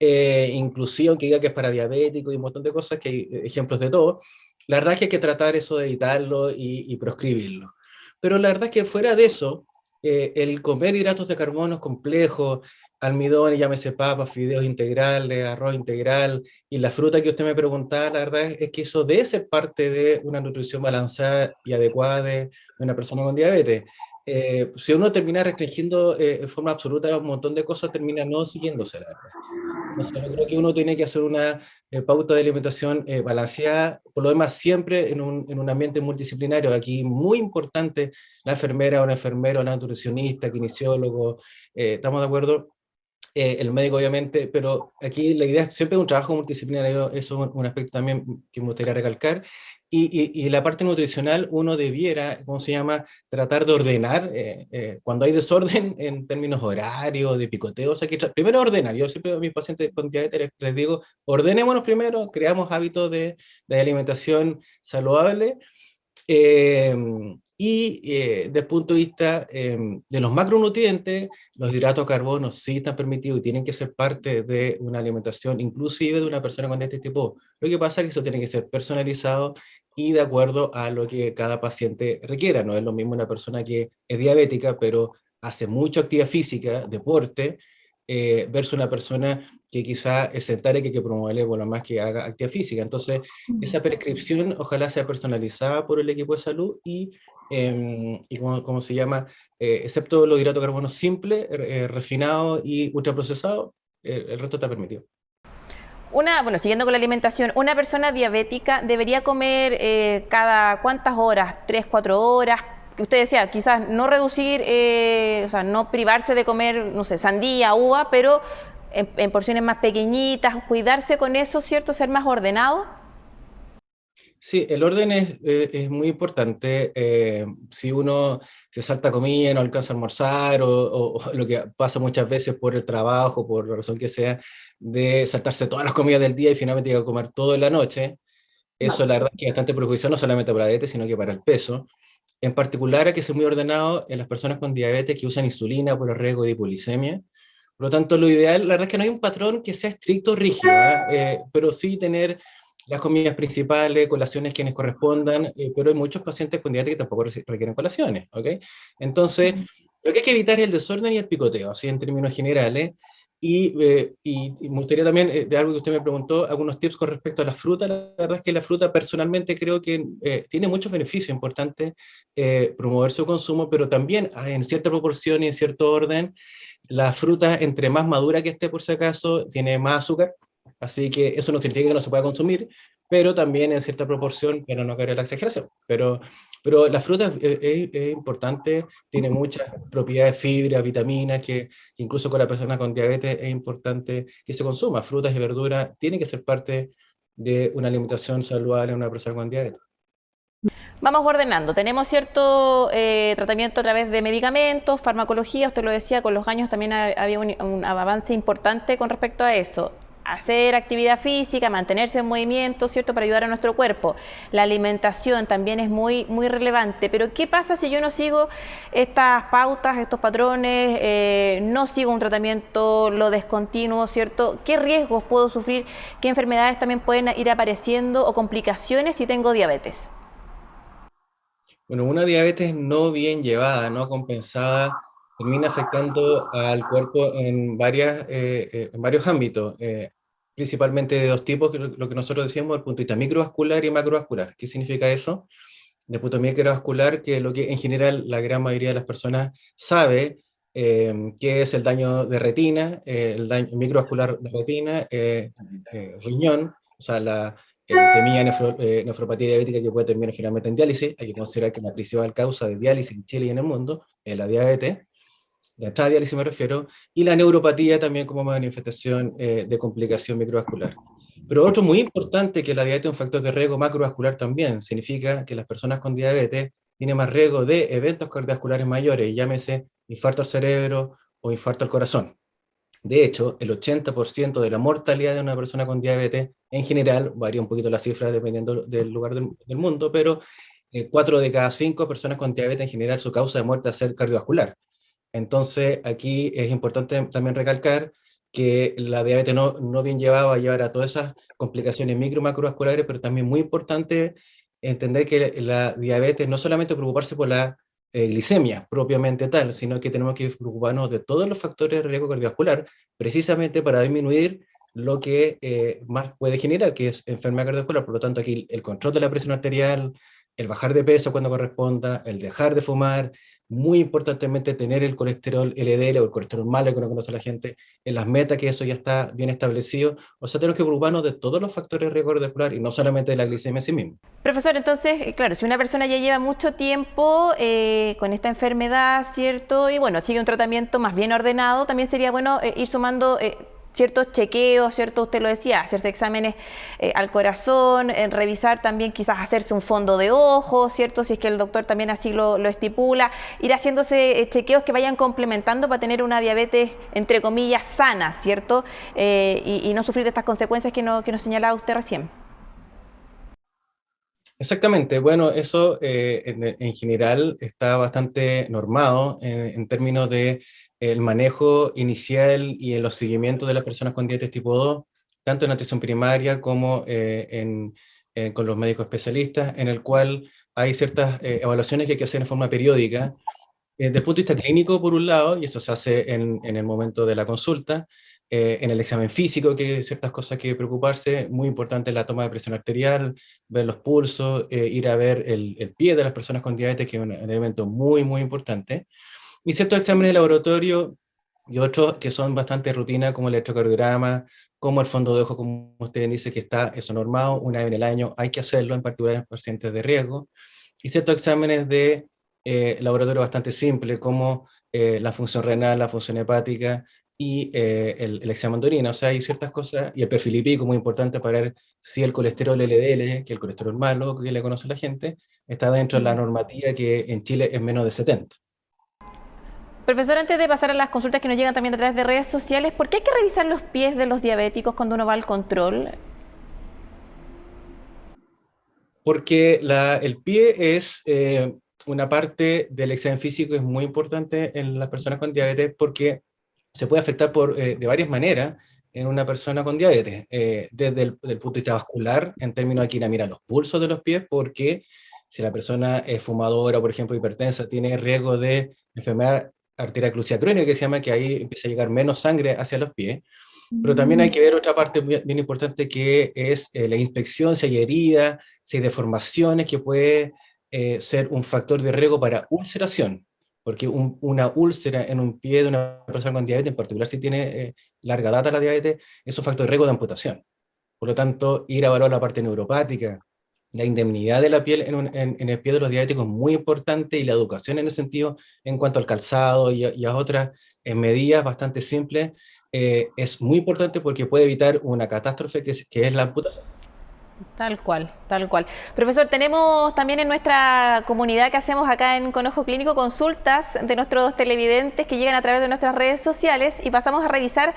inclusive aunque diga que es para diabéticos y un montón de cosas, que hay ejemplos de todo. La verdad es que hay que tratar eso de evitarlo y proscribirlo. Pero la verdad es que fuera de eso, el comer hidratos de carbono complejos, almidón, llámese papas, fideos integrales, arroz integral, y la fruta que usted me preguntaba, la verdad es que eso debe ser parte de una nutrición balanceada y adecuada de una persona con diabetes. Si uno termina restringiendo en forma absoluta un montón de cosas, termina no siguiéndose, la verdad. Entonces, yo creo que uno tiene que hacer una pauta de alimentación balanceada, por lo demás siempre en un ambiente multidisciplinario. Aquí muy importante la enfermera o el enfermero, la nutricionista, kinesiólogo, ¿estamos de acuerdo? El médico obviamente, pero aquí la idea es siempre un trabajo multidisciplinario, eso es un aspecto también que me gustaría recalcar. Y la parte nutricional uno debiera, ¿cómo se llama?, tratar de ordenar cuando hay desorden en términos horarios, de picoteo. O sea, que primero ordenar. Yo siempre a mis pacientes con diabetes les digo, ordenémonos primero, creamos hábitos de alimentación saludable. Desde el punto de vista de los macronutrientes, los hidratos de carbono sí están permitidos y tienen que ser parte de una alimentación, inclusive de una persona con este tipo. Lo que pasa es que eso tiene que ser personalizado y de acuerdo a lo que cada paciente requiera. No es lo mismo una persona que es diabética, pero hace mucha actividad física, deporte, versus una persona que quizá es sedentaria, que hay que promoverle por lo más que haga actividad física. Entonces, esa prescripción ojalá sea personalizada por el equipo de salud y ¿cómo se llama? Excepto los hidratos de carbono simples, refinados y ultraprocesados, el resto está permitido. Bueno, siguiendo con la alimentación, una persona diabética debería comer cada ¿cuántas horas? ¿3, 4 horas? Usted decía, quizás no reducir, o sea, no privarse de comer, no sé, sandía, uva, pero en porciones más pequeñitas, cuidarse con eso, ¿cierto? Ser más ordenado. Sí, el orden es muy importante. Si uno se salta comida, no alcanza a almorzar, o lo que pasa muchas veces por el trabajo, por la razón que sea, de saltarse todas las comidas del día y finalmente ir a comer todo en la noche, eso la verdad es que es bastante perjudicial, no solamente para la diabetes, sino que para el peso. En particular hay que ser muy ordenado en las personas con diabetes que usan insulina por el riesgo de hipoglicemia. Por lo tanto, lo ideal, la verdad es que no hay un patrón que sea estricto o rígido, pero sí tener las comidas principales, colaciones quienes correspondan, pero hay muchos pacientes con diabetes que tampoco requieren colaciones, ¿ok? Entonces, lo que hay que evitar es el desorden y el picoteo, así en términos generales. Y me gustaría también, de algo que usted me preguntó, algunos tips con respecto a la fruta. La verdad es que la fruta personalmente creo que tiene muchos beneficios importantes, promover su consumo, pero también en cierta proporción y en cierto orden, la fruta entre más madura que esté por si acaso, tiene más azúcar. Así que eso no significa que no se pueda consumir, pero también en cierta proporción, pero no caer en la exageración. Pero la fruta es importante, tiene muchas propiedades, fibra, vitaminas, que incluso con la persona con diabetes es importante que se consuma. Frutas y verduras tienen que ser parte de una alimentación saludable en una persona con diabetes. Vamos ordenando. Tenemos cierto tratamiento a través de medicamentos, farmacología, usted lo decía, con los años también había un avance importante con respecto a eso. Hacer actividad física, mantenerse en movimiento, ¿cierto?, para ayudar a nuestro cuerpo. La alimentación también es muy relevante, pero ¿qué pasa si yo no sigo estas pautas, estos patrones, no sigo un tratamiento, lo descontinuo, ¿cierto? ¿Qué riesgos puedo sufrir? ¿Qué enfermedades también pueden ir apareciendo o complicaciones si tengo diabetes? Bueno, una diabetes no bien llevada, no compensada, termina afectando al cuerpo en varios ámbitos, principalmente de dos tipos, que lo que nosotros decíamos, el punto de vista microvascular y macrovascular. ¿Qué significa eso? De punto microvascular, que lo que en general la gran mayoría de las personas sabe, que es el daño de retina, el daño microvascular de retina, riñón, o sea, la temía nefropatía diabética que puede terminar generalmente en diálisis. Hay que considerar que la principal causa de diálisis en Chile y en el mundo es la diabetes, de esta diálisis me refiero, y la neuropatía también como manifestación de complicación microvascular. Pero otro muy importante, que la diabetes es un factor de riesgo macrovascular también, significa que las personas con diabetes tienen más riesgo de eventos cardiovasculares mayores, llámese infarto al cerebro o infarto al corazón. De hecho, el 80% de la mortalidad de una persona con diabetes, en general, varía un poquito la cifra dependiendo del lugar del mundo, pero 4 de cada 5 personas con diabetes en general su causa de muerte es ser cardiovascular. Entonces, aquí es importante también recalcar que la diabetes no bien llevada va a llevar a todas esas complicaciones micro y macrovasculares, pero también muy importante entender que la diabetes no solamente preocuparse por la glicemia propiamente tal, sino que tenemos que preocuparnos de todos los factores de riesgo cardiovascular, precisamente para disminuir lo que más puede generar, que es enfermedad cardiovascular. Por lo tanto, aquí el control de la presión arterial, el bajar de peso cuando corresponda, el dejar de fumar, muy importantemente tener el colesterol LDL o el colesterol malo que no conoce la gente en las metas, que eso ya está bien establecido. O sea, tenemos que preocuparnos de todos los factores de riesgo cardiovascular y no solamente de la glicemia en sí misma. Profesor, entonces, claro, si una persona ya lleva mucho tiempo con esta enfermedad, ¿cierto? Y bueno, sigue un tratamiento más bien ordenado, también sería bueno ir sumando ciertos chequeos, ¿cierto? Usted lo decía, hacerse exámenes al corazón, revisar también quizás hacerse un fondo de ojo, ¿cierto? Si es que el doctor también así lo estipula, ir haciéndose chequeos que vayan complementando para tener una diabetes, entre comillas, sana, ¿cierto? Y no sufrir de estas consecuencias que nos señalaba usted recién. Exactamente, bueno, eso en general está bastante normado en términos de el manejo inicial y en los seguimientos de las personas con diabetes tipo 2, tanto en atención primaria como con los médicos especialistas, en el cual hay ciertas evaluaciones que hay que hacer en forma periódica, desde el punto de vista clínico, por un lado, y eso se hace en el momento de la consulta, en el examen físico, que hay ciertas cosas que preocuparse, muy importante la toma de presión arterial, ver los pulsos, ir a ver el pie de las personas con diabetes, que es un elemento muy importante, y ciertos exámenes de laboratorio y otros que son bastante rutina, como el electrocardiograma, como el fondo de ojo, como usted dice, que está eso normado, una vez en el año hay que hacerlo, en particular en pacientes de riesgo, y ciertos exámenes de laboratorio bastante simple, como la función renal, la función hepática y el examen de orina. O sea, hay ciertas cosas, y el perfil lipídico muy importante para ver si el colesterol LDL, que es el colesterol malo, que le conoce la gente, está dentro de la normativa, que en Chile es menos de 70. Profesor, antes de pasar a las consultas que nos llegan también a través de redes sociales, ¿por qué hay que revisar los pies de los diabéticos cuando uno va al control? Porque el pie es una parte del examen físico que es muy importante en las personas con diabetes, porque se puede afectar de varias maneras en una persona con diabetes, desde el punto de vista vascular, en términos de que ir a mirar los pulsos de los pies, porque si la persona es fumadora, por ejemplo, hipertensa, tiene riesgo de enfermedad arterial oclusiva crónica, que se llama, que ahí empieza a llegar menos sangre hacia los pies. Pero también hay que ver otra parte bien importante, que es la inspección, si hay heridas, si hay deformaciones, que puede ser un factor de riesgo para ulceración. porque una úlcera en un pie de una persona con diabetes, en particular si tiene larga data la diabetes, es un factor de riesgo de amputación. Por lo tanto, ir a evaluar la parte neuropática, la indemnidad de la piel en el pie de los diabéticos es muy importante, y la educación en ese sentido, en cuanto al calzado y a otras medidas bastante simples, es muy importante porque puede evitar una catástrofe que es la amputación. Tal cual, tal cual. Profesor, tenemos también en nuestra comunidad que hacemos acá en Conojo Clínico consultas de nuestros televidentes que llegan a través de nuestras redes sociales, y pasamos a revisar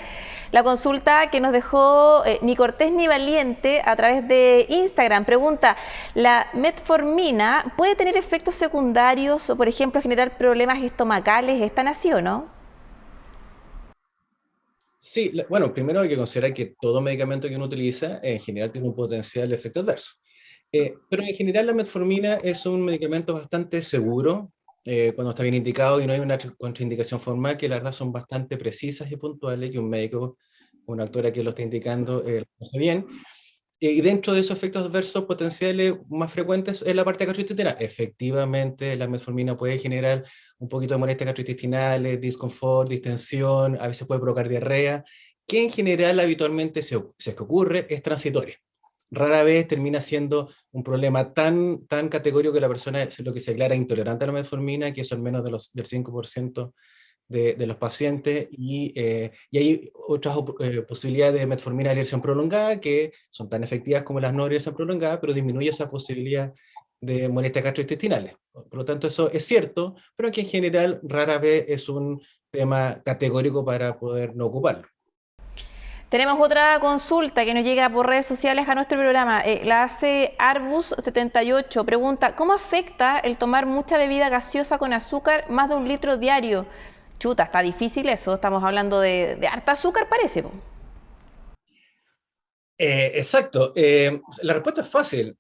la consulta que nos dejó Ni Cortés ni Valiente a través de Instagram. Pregunta, ¿la metformina puede tener efectos secundarios o, por ejemplo, generar problemas estomacales? ¿Están así o no? Sí, bueno, primero hay que considerar que todo medicamento que uno utiliza en general tiene un potencial efecto adverso. Pero en general la metformina es un medicamento bastante seguro cuando está bien indicado y no hay una contraindicación formal, que la verdad son bastante precisas y puntuales, que un médico, una doctora que lo está indicando, lo conoce bien. Y dentro de esos efectos adversos potenciales más frecuentes es la parte gastrointestinal. Efectivamente, la metformina puede generar un poquito de molestias gastrointestinales, disconfort, distensión, a veces puede provocar diarrea, que en general habitualmente, si es que ocurre, es transitoria. Rara vez termina siendo un problema tan categórico que la persona es lo que se declara intolerante a la metformina, que eso al menos del 5% de los pacientes, y hay otras posibilidades de metformina de alergia prolongada que son tan efectivas como las no alergia prolongada, pero disminuye esa posibilidad de molestias gastrointestinales. Por lo tanto, eso es cierto, pero que en general rara vez es un tema categórico para poder no ocuparlo. Tenemos otra consulta que nos llega por redes sociales a nuestro programa. La hace Arbus78. Pregunta, ¿cómo afecta el tomar mucha bebida gaseosa con azúcar, más de 1 litro diario? Chuta, está difícil eso. Estamos hablando de harta azúcar, parece. Exacto. La respuesta es fácil.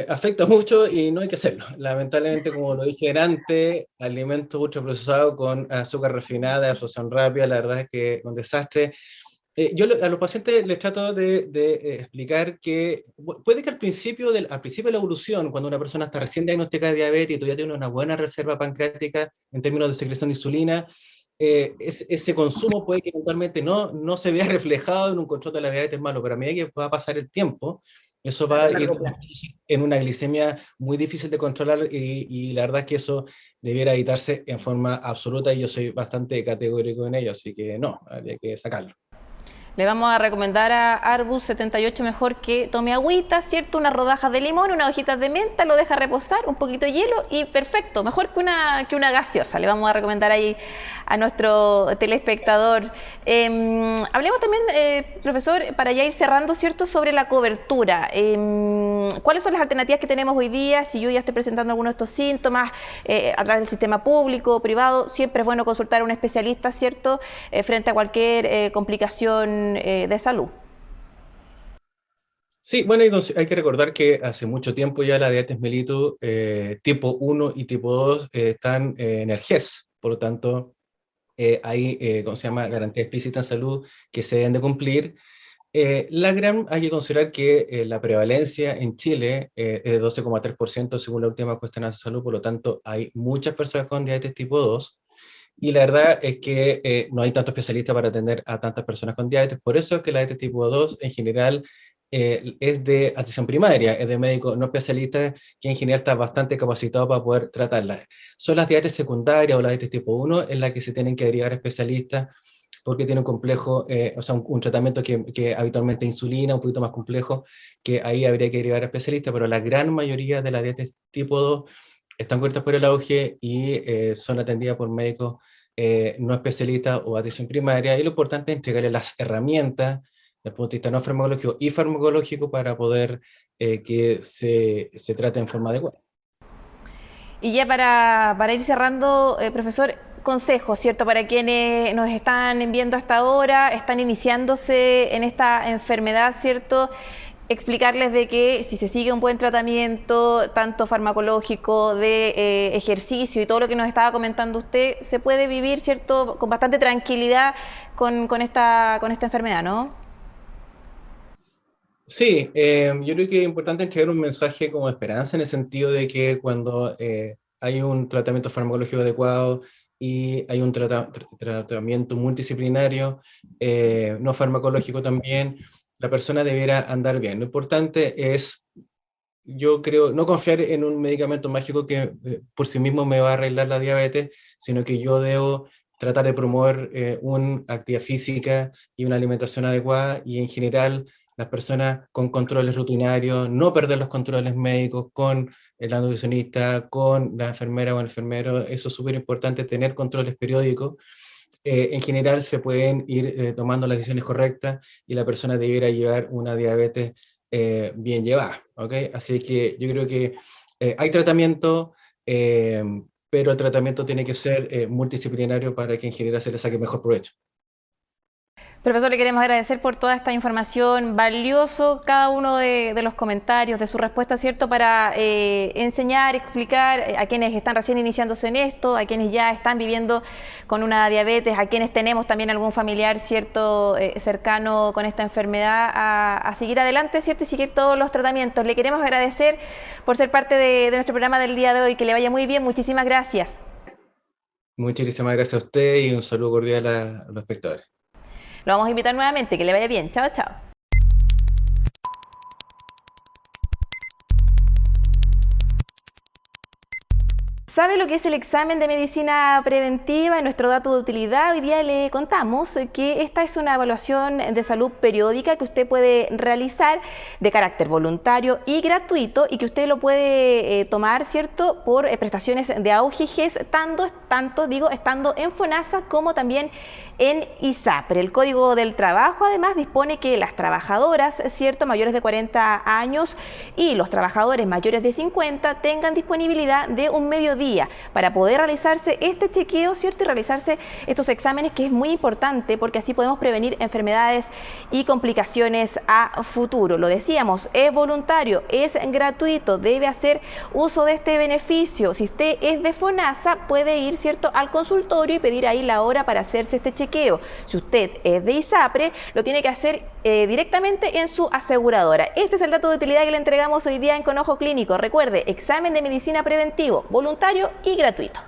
Afecta mucho y no hay que hacerlo. Lamentablemente, como lo dije antes, alimentos ultraprocesados con azúcar refinada, de absorción rápida, la verdad es que es un desastre. Yo a los pacientes les trato de explicar que puede que al principio de la evolución, cuando una persona está recién diagnosticada de diabetes y todavía tiene una buena reserva pancreática en términos de secreción de insulina, ese consumo puede que eventualmente no se vea reflejado en un control de la diabetes malo, pero a medida que va a pasar el tiempo, eso va a ir en una glicemia muy difícil de controlar, y la verdad es que eso debiera evitarse en forma absoluta, y yo soy bastante categórico en ello, así que no, habría que sacarlo. Le vamos a recomendar a Arbus78 mejor que tome agüita, ¿cierto? Unas rodajas de limón, unas hojitas de menta, lo deja reposar, un poquito de hielo y perfecto, mejor que una gaseosa. Le vamos a recomendar ahí a nuestro telespectador. Hablemos también, profesor, para ya ir cerrando, ¿cierto?, sobre la cobertura. ¿Cuáles son las alternativas que tenemos hoy día? Si yo ya estoy presentando algunos de estos síntomas a través del sistema público o privado, siempre es bueno consultar a un especialista, ¿cierto?, frente a cualquier complicación de salud. Sí, bueno, hay que recordar que hace mucho tiempo ya la diabetes mellitus tipo 1 y tipo 2 están en el GES, por lo tanto hay, ¿cómo se llama?, garantía explícita en salud que se deben de cumplir. Hay que considerar que la prevalencia en Chile es de 12,3% según la última encuesta nacional de salud, por lo tanto hay muchas personas con diabetes tipo 2. Y la verdad es que no hay tanto especialista para atender a tantas personas con diabetes. Por eso es que la diabetes tipo 2 en general es de atención primaria, es de médico no especialista, que en general está bastante capacitado para poder tratarla. Son las diabetes secundarias o la diabetes tipo 1 en las que se tienen que derivar especialistas, porque tiene un complejo, o sea, un tratamiento que habitualmente insulina, un poquito más complejo, que ahí habría que derivar a especialistas, pero la gran mayoría de la diabetes tipo 2 están cubiertas por el AUGE y son atendidas por médicos no especialistas o atención primaria, y lo importante es entregarle las herramientas desde el punto de vista no farmacológico y farmacológico para poder que se trate en forma adecuada. Y ya para ir cerrando, profesor, consejos, ¿cierto?, para quienes nos están viendo hasta ahora, están iniciándose en esta enfermedad, ¿cierto?, explicarles de que si se sigue un buen tratamiento, tanto farmacológico, de ejercicio y todo lo que nos estaba comentando usted, se puede vivir, ¿cierto?, con bastante tranquilidad con esta enfermedad, ¿no? Sí, yo creo que es importante entregar un mensaje como esperanza, en el sentido de que cuando hay un tratamiento farmacológico adecuado y hay un tratamiento multidisciplinario, no farmacológico también. La persona debiera andar bien. Lo importante es, yo creo, no confiar en un medicamento mágico que por sí mismo me va a arreglar la diabetes, sino que yo debo tratar de promover una actividad física y una alimentación adecuada, y en general las personas con controles rutinarios, no perder los controles médicos con la nutricionista, con la enfermera o el enfermero. Eso es súper importante, tener controles periódicos. En general se pueden ir tomando las decisiones correctas y la persona debiera llevar una diabetes bien llevada, ¿ok? Así que yo creo que hay tratamiento, pero el tratamiento tiene que ser multidisciplinario para que en general se le saque mejor provecho. Profesor, le queremos agradecer por toda esta información, valioso cada uno de los comentarios, de su respuesta, ¿cierto? Para enseñar, explicar a quienes están recién iniciándose en esto, a quienes ya están viviendo con una diabetes, a quienes tenemos también algún familiar, ¿cierto? Cercano con esta enfermedad, a seguir adelante, ¿cierto? Y seguir todos los tratamientos. Le queremos agradecer por ser parte de nuestro programa del día de hoy. Que le vaya muy bien. Muchísimas gracias. Muchísimas gracias a usted y un saludo cordial a los espectadores. Lo vamos a invitar nuevamente, que le vaya bien. Chao, chao. ¿Sabe lo que es el examen de medicina preventiva? En nuestro dato de utilidad hoy día le contamos que esta es una evaluación de salud periódica que usted puede realizar de carácter voluntario y gratuito, y que usted lo puede tomar, ¿cierto?, por prestaciones de AUGGES, estando en FONASA como también en ISAPRE. El Código del Trabajo además dispone que las trabajadoras, ¿cierto?, mayores de 40 años y los trabajadores mayores de 50 tengan disponibilidad de un mediodía para poder realizarse este chequeo, ¿cierto?, y realizarse estos exámenes, que es muy importante porque así podemos prevenir enfermedades y complicaciones a futuro. Lo decíamos, es voluntario, es gratuito, debe hacer uso de este beneficio. Si usted es de FONASA, puede ir, ¿cierto?, al consultorio y pedir ahí la hora para hacerse este chequeo. Si usted es de ISAPRE, lo tiene que hacer directamente en su aseguradora. Este es el dato de utilidad que le entregamos hoy día en Con Ojo Clínico. Recuerde, examen de medicina preventivo, voluntario y gratuito.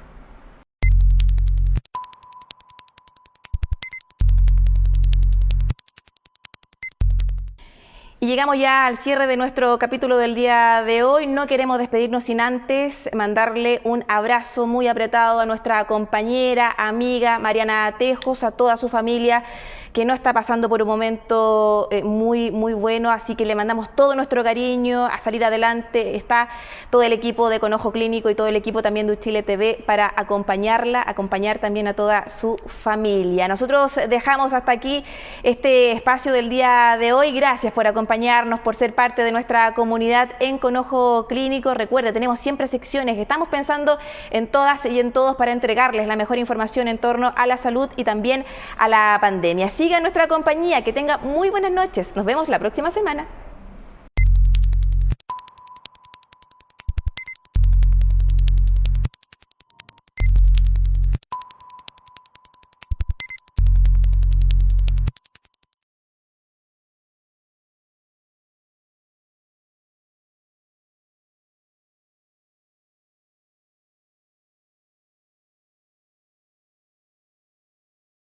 Y llegamos ya al cierre de nuestro capítulo del día de hoy. No queremos despedirnos sin antes mandarle un abrazo muy apretado a nuestra compañera, amiga Mariana Tejos, a toda su familia, que no está pasando por un momento muy bueno, así que le mandamos todo nuestro cariño a salir adelante. Está todo el equipo de Con Ojo Clínico y todo el equipo también de Uchile TV para acompañarla, acompañar también a toda su familia. Nosotros dejamos hasta aquí este espacio del día de hoy. Gracias por acompañarnos, por ser parte de nuestra comunidad en Con Ojo Clínico. Recuerde, tenemos siempre secciones, estamos pensando en todas y en todos para entregarles la mejor información en torno a la salud y también a la pandemia. Siga nuestra compañía, que tenga muy buenas noches. Nos vemos la próxima semana.